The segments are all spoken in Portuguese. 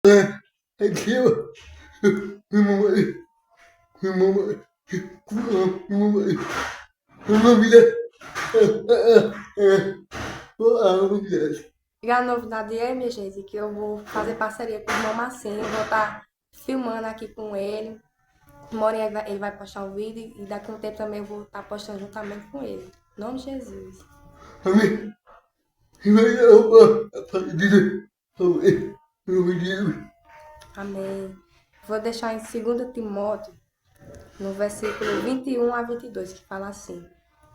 Aqui o nome E a novidade é, minha gente, que eu vou fazer parceria com o irmão Marcinho, vou estar filmando aqui com ele. Uma hora ele vai postar um vídeo e daqui a um tempo também eu vou estar postando juntamente com ele. Em nome de Jesus. Amém. Vou deixar em 2 Timóteo, no versículo 21 a 22, que fala assim: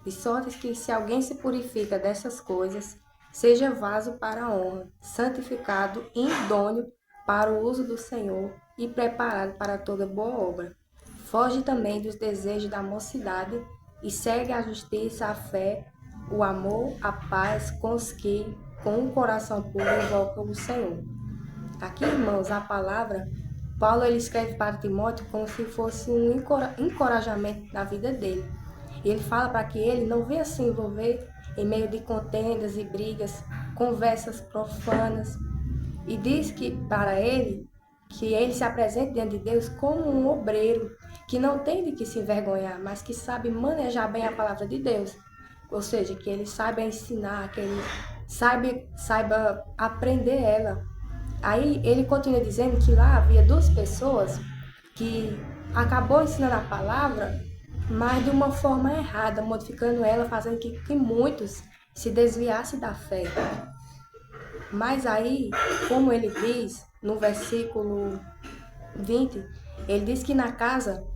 de sorte que se alguém se purifica dessas coisas, seja vaso para a honra, santificado e idôneo para o uso do Senhor e preparado para toda boa obra. Foge também dos desejos da mocidade e segue a justiça, a fé, o amor, a paz com os que, com um coração puro, invocam o Senhor. Aqui, irmãos, a palavra, Paulo ele escreve para Timóteo como se fosse um encorajamento na vida dele. E ele fala para que ele não venha se envolver em meio de contendas e brigas, conversas profanas. E diz que para ele, que ele se apresente diante de Deus como um obreiro, que não tem de que se envergonhar, mas que sabe manejar bem a palavra de Deus. Ou seja, que ele saiba ensinar, que ele saiba aprender ela. Aí ele continua dizendo que lá havia 2 pessoas que acabou ensinando a palavra, mas de uma forma errada, modificando ela, fazendo que muitos se desviassem da fé. Mas aí, como ele diz no versículo 20, ele diz que na casa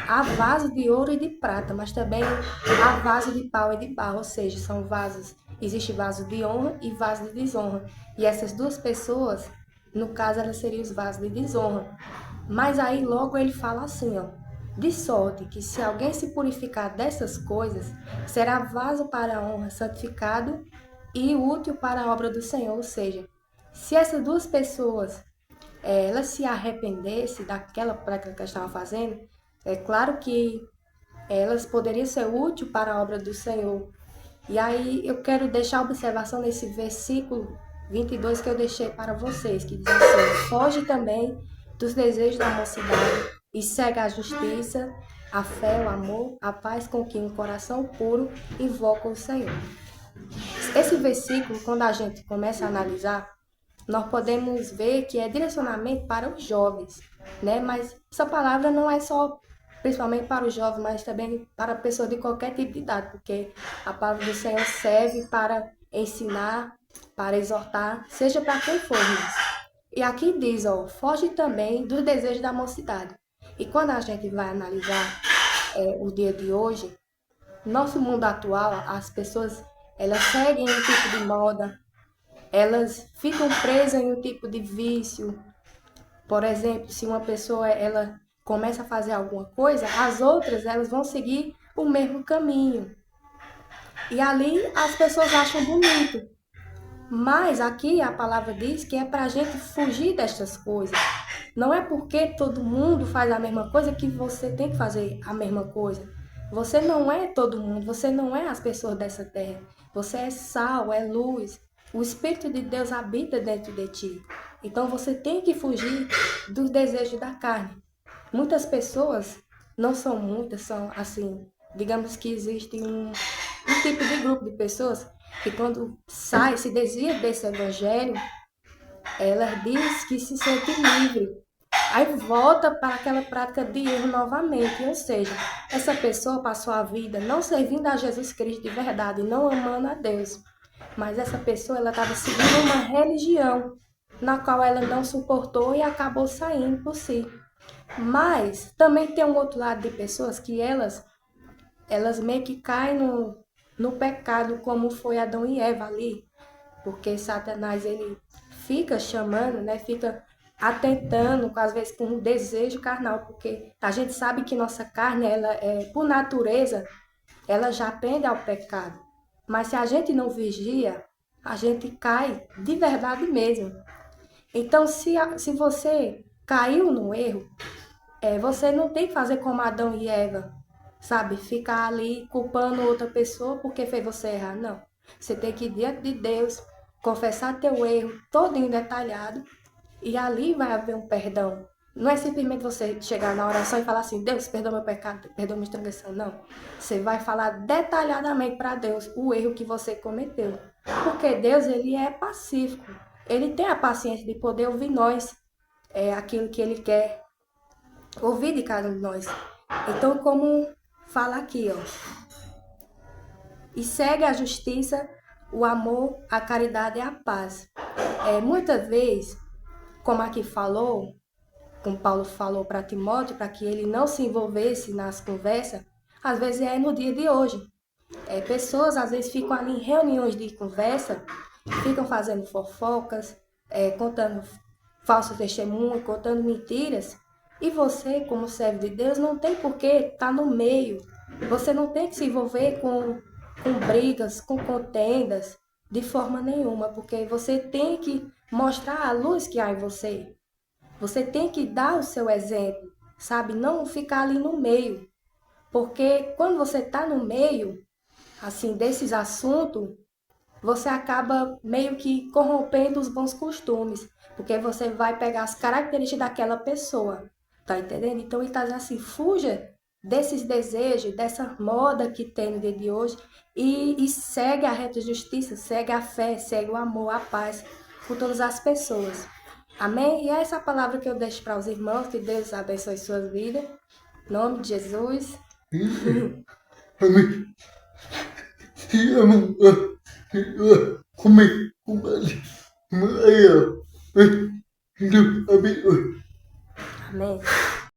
há vaso de ouro e de prata, mas também há vaso de pau e de barro, ou seja, são vasos, existe vaso de honra e vaso de desonra. E essas 2 pessoas, no caso, elas seriam os vasos de desonra. Mas aí logo ele fala assim, ó: de sorte que se alguém se purificar dessas coisas, será vaso para a honra, santificado e útil para a obra do Senhor. Ou seja, se essas 2 pessoas elas se arrependessem daquela prática que elas estavam fazendo, é claro que elas poderiam ser úteis para a obra do Senhor. E aí eu quero deixar a observação nesse versículo 22 que eu deixei para vocês, que diz assim: foge também dos desejos da mocidade e segue a justiça, a fé, o amor, a paz com que um coração puro invoca o Senhor. Esse versículo, quando a gente começa a analisar, nós podemos ver que é direcionamento para os jovens, né? Mas essa palavra não é só principalmente para os jovens, mas também para pessoas de qualquer tipo de idade, porque a palavra do Senhor serve para ensinar, para exortar, seja para quem for isso. E aqui diz, ó, foge também dos desejos da mocidade. E quando a gente vai analisar o dia de hoje, nosso mundo atual, as pessoas elas seguem um tipo de moda, elas ficam presas em um tipo de vício. Por exemplo, se uma pessoa ela começa a fazer alguma coisa, as outras elas vão seguir o mesmo caminho. E ali as pessoas acham bonito. Mas aqui a palavra diz que é para a gente fugir destas coisas. Não é porque todo mundo faz a mesma coisa que você tem que fazer a mesma coisa. Você não é todo mundo, você não é as pessoas dessa terra. Você é sal, é luz. O Espírito de Deus habita dentro de ti. Então você tem que fugir dos desejos da carne. Muitas pessoas, não são muitas, são assim, digamos que existe um tipo de grupo de pessoas que quando sai, se desvia desse evangelho, ela diz que se sente livre. Aí volta para aquela prática de erro novamente. Ou seja, essa pessoa passou a vida não servindo a Jesus Cristo de verdade, não amando a Deus. Mas essa pessoa ela estava seguindo uma religião na qual ela não suportou e acabou saindo por si. Mas também tem um outro lado de pessoas que elas meio que caem no pecado, como foi Adão e Eva ali, porque Satanás ele fica chamando, né? Fica atentando, às vezes com um desejo carnal, porque a gente sabe que nossa carne, ela é por natureza, ela já pende ao pecado. Mas se a gente não vigia, a gente cai de verdade mesmo. Então, se você caiu no erro, você não tem que fazer como Adão e Eva, sabe? Ficar ali culpando outra pessoa porque fez você errar. Não. Você tem que ir diante de Deus, confessar teu erro, todinho detalhado, E ali vai haver um perdão. Não é simplesmente você chegar na oração e falar assim, Deus, perdoa meu pecado, perdoa minha transgressão. Não. Você vai falar detalhadamente para Deus o erro que você cometeu. Porque Deus, ele é pacífico. Ele tem a paciência de poder ouvir nós, aquilo que ele quer ouvir de cada um de nós. Então, como fala aqui, ó. E segue a justiça, o amor, a caridade e a paz. Muitas vezes, como aqui falou, como Paulo falou para Timóteo, para que ele não se envolvesse nas conversas, às vezes é no dia de hoje. Pessoas às vezes ficam ali em reuniões de conversa, ficam fazendo fofocas, contando falsos testemunhos, contando mentiras. E você, como servo de Deus, não tem por que estar no meio. Você não tem que se envolver com brigas, com contendas, de forma nenhuma, porque você tem que mostrar a luz que há em você. Você tem que dar o seu exemplo, sabe? Não ficar ali no meio. Porque quando você está no meio, assim, desses assuntos, você acaba meio que corrompendo os bons costumes. Porque você vai pegar as características daquela pessoa. Tá entendendo? Então ele está dizendo assim, fuja desses desejos, dessa moda que tem no dia de hoje e segue a reta justiça, segue a fé, segue o amor, a paz por todas as pessoas. Amém? E é essa palavra que eu deixo para os irmãos, que Deus abençoe suas vidas. Em nome de Jesus. Amém. Amém. Amém.